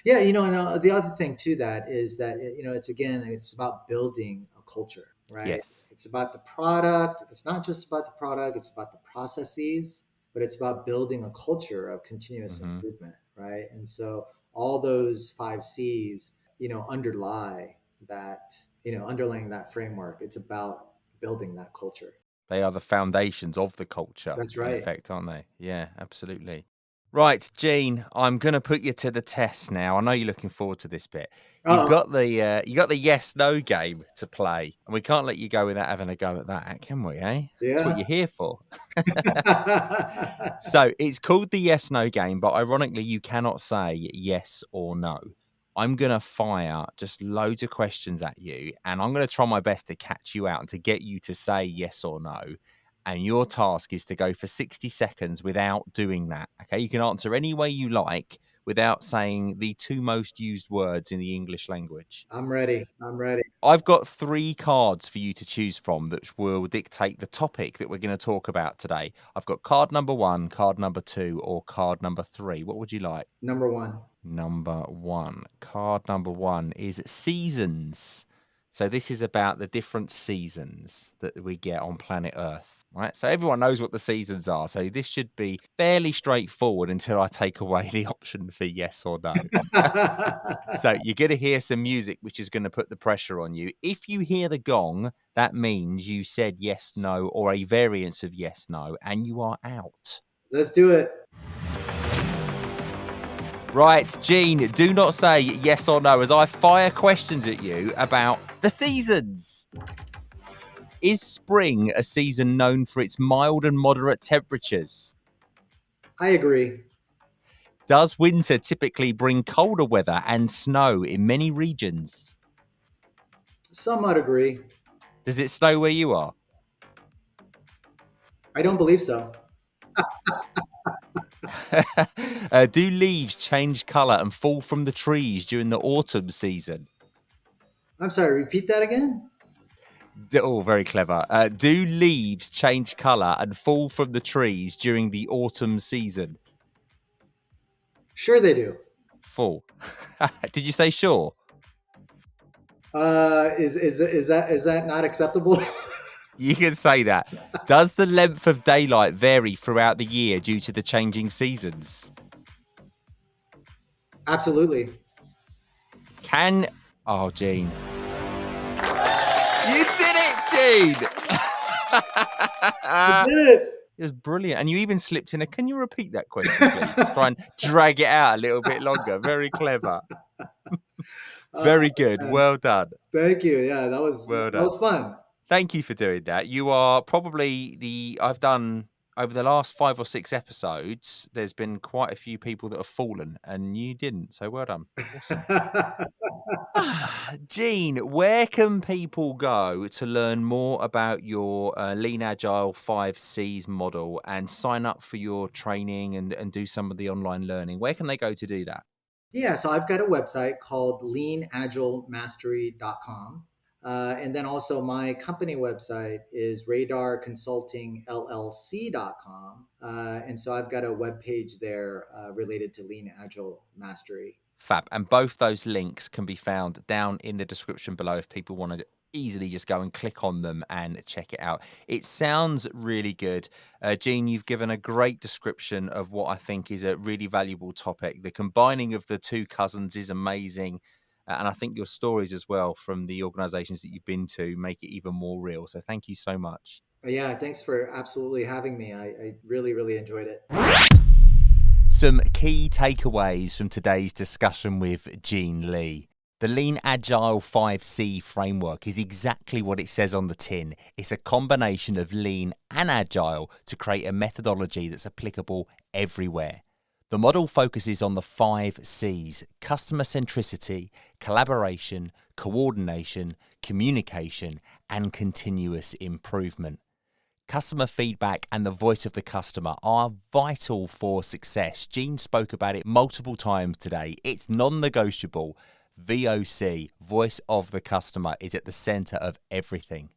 Yeah, and the other thing to that is that, it's about building a culture, right? Yes. It's about the product. It's not just about the product. It's about the processes, but it's about building a culture of continuous improvement, right? And so all those 5C's, underlying that framework. It's about building that culture. They are the foundations of the culture, That's in right. effect, aren't they? Yeah, absolutely. Right, Gene, I'm going to put you to the test now. I know you're looking forward to this bit. You've got the yes no game to play, and we can't let you go without having a go at that, can we? Eh? Yeah. That's what you're here for. So it's called the yes no game, but ironically, you cannot say yes or no. I'm going to fire just loads of questions at you, and I'm going to try my best to catch you out and to get you to say yes or no. And your task is to go for 60 seconds without doing that. Okay, you can answer any way you like without saying the two most used words in the English language. I'm ready. I've got 3 cards for you to choose from that will dictate the topic that we're going to talk about today. I've got card number 1, card number 2, or card number 3. What would you like? Number 1. Number 1. Card number 1 is seasons. So this is about the different seasons that we get on planet Earth, right? So everyone knows what the seasons are. So this should be fairly straightforward until I take away the option for yes or no. So you're going to hear some music, which is going to put the pressure on you. If you hear the gong, that means you said yes, no, or a variance of yes, no, and you are out. Let's do it. Right, Gene, do not say yes or no as I fire questions at you about the seasons. Is spring a season known for its mild and moderate temperatures? I agree. Does winter typically bring colder weather and snow in many regions? Somewhat agree. Does it snow where you are? I don't believe so. Do leaves change colour and fall from the trees during the autumn season? I'm sorry, repeat that again? Oh, very clever. Do leaves change colour and fall from the trees during the autumn season? Sure they do. Fall. Did you say sure? Is that not acceptable? You can say that. Does the length of daylight vary throughout the year due to the changing seasons? Absolutely. Oh, Gene. You did it, Gene! You did it. It was brilliant. And you even slipped in can you repeat that question, please? Try and drag it out a little bit longer. Very clever. Very good. Well done. Thank you. Yeah, that was fun. Thank you for doing that. You are probably I've done over the last 5 or 6 episodes, there's been quite a few people that have fallen and you didn't. So well done. Awesome. Gene, where can people go to learn more about your Lean Agile 5C's model and sign up for your training and do some of the online learning? Where can they go to do that? Yeah, so I've got a website called leanagileMastery.com. And then also my company website is radarconsultingllc.com. And so I've got a webpage there related to Lean Agile Mastery. Fab. And both those links can be found down in the description below if people want to easily just go and click on them and check it out. It sounds really good. Gene, you've given a great description of what I think is a really valuable topic. The combining of the two cousins is amazing. And I think your stories as well from the organizations that you've been to make it even more real. So thank you so much. Yeah, thanks for absolutely having me. I really, really enjoyed it. Some key takeaways from today's discussion with Gene Lee. The Lean Agile 5C framework is exactly what it says on the tin. It's a combination of Lean and Agile to create a methodology that's applicable everywhere. The model focuses on the 5 C's: customer centricity, collaboration, coordination, communication, and continuous improvement. Customer feedback and the voice of the customer are vital for success. Gene spoke about it multiple times today. It's non-negotiable. VOC, voice of the customer, is at the center of everything.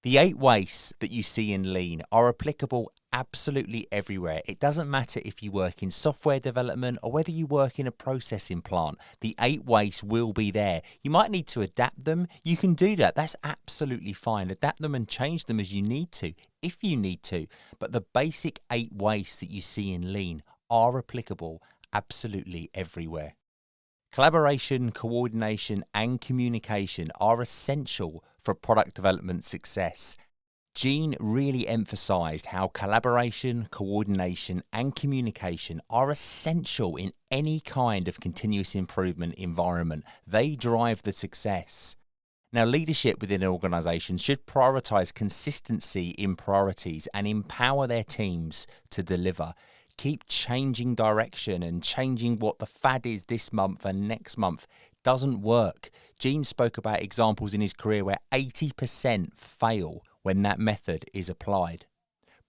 The 8 wastes that you see in Lean are applicable absolutely everywhere. It doesn't matter if you work in software development or whether you work in a processing plant. The 8 wastes will be there. You might need to adapt them. You can do that. That's absolutely fine. Adapt them and change them as you need to, if you need to. But the basic 8 wastes that you see in Lean are applicable absolutely everywhere. Collaboration, coordination, and communication are essential for product development success. Gene really emphasized how collaboration, coordination, and communication are essential in any kind of continuous improvement environment. They drive the success. Now, leadership within an organization should prioritize consistency in priorities and empower their teams to deliver. Keep changing direction and changing what the fad is this month and next month doesn't work. Gene spoke about examples in his career where 80% fail when that method is applied.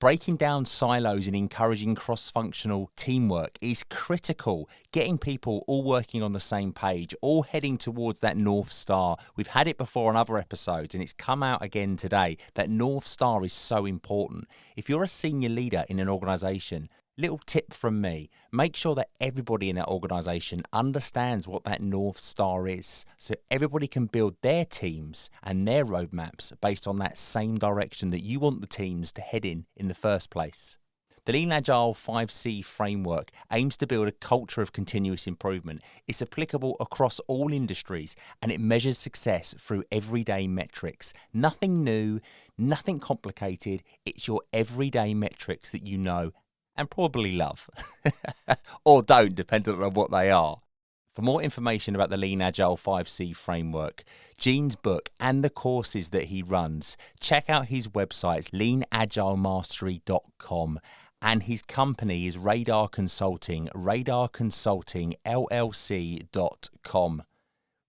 Breaking down silos and encouraging cross-functional teamwork is critical. Getting people all working on the same page, all heading towards that North Star. We've had it before on other episodes and it's come out again today. That North Star is so important. If you're a senior leader in an organization, little tip from me, make sure that everybody in that organization understands what that North Star is, so everybody can build their teams and their roadmaps based on that same direction that you want the teams to head in the first place. The Lean Agile 5C framework aims to build a culture of continuous improvement. It's applicable across all industries and it measures success through everyday metrics. Nothing new, nothing complicated. It's your everyday metrics that you know and probably love, or don't, depending on what they are. For more information about the Lean Agile 5C framework, Gene's book and the courses that he runs, check out his website, leanagilemastery.com, and his company is Radar Consulting, radarconsultingllc.com.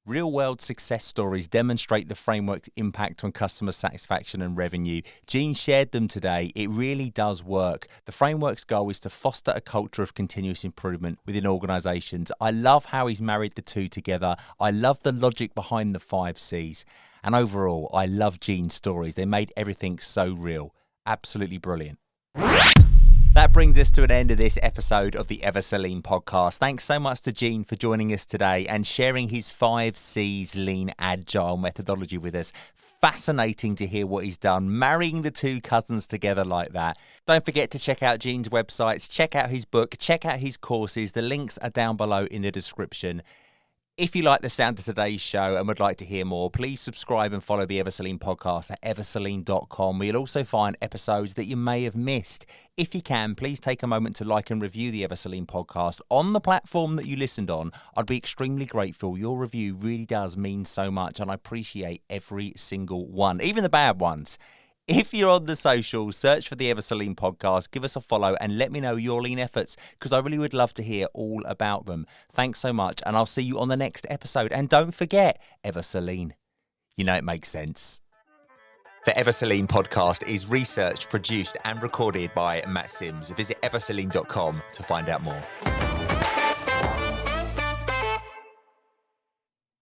Real-world success stories demonstrate the framework's impact on customer satisfaction and revenue. Gene shared them today. It really does work. The framework's goal is to foster a culture of continuous improvement within organizations. I love how he's married the two together. I love the logic behind the 5C's. And overall, I love Gene's stories. They made everything so real. Absolutely brilliant. That brings us to an end of this episode of the Ever So Lean podcast. Thanks so much to Gene for joining us today and sharing his 5C's Lean Agile methodology with us. Fascinating to hear what he's done, marrying the two cousins together like that. Don't forget to check out Gene's websites, check out his book, check out his courses. The links are down below in the description. If you like the sound of today's show and would like to hear more, please subscribe and follow the Ever So Lean podcast at eversolean.com, where you'll also find episodes that you may have missed. If you can, please take a moment to like and review the Ever So Lean podcast on the platform that you listened on. I'd be extremely grateful. Your review really does mean so much, and I appreciate every single one, even the bad ones. If you're on the socials, search for the Ever So Lean podcast, give us a follow and let me know your lean efforts because I really would love to hear all about them. Thanks so much and I'll see you on the next episode. And don't forget, Ever So Lean. You know it makes sense. The Ever So Lean podcast is researched, produced and recorded by Matt Sims. Visit eversolean.com to find out more.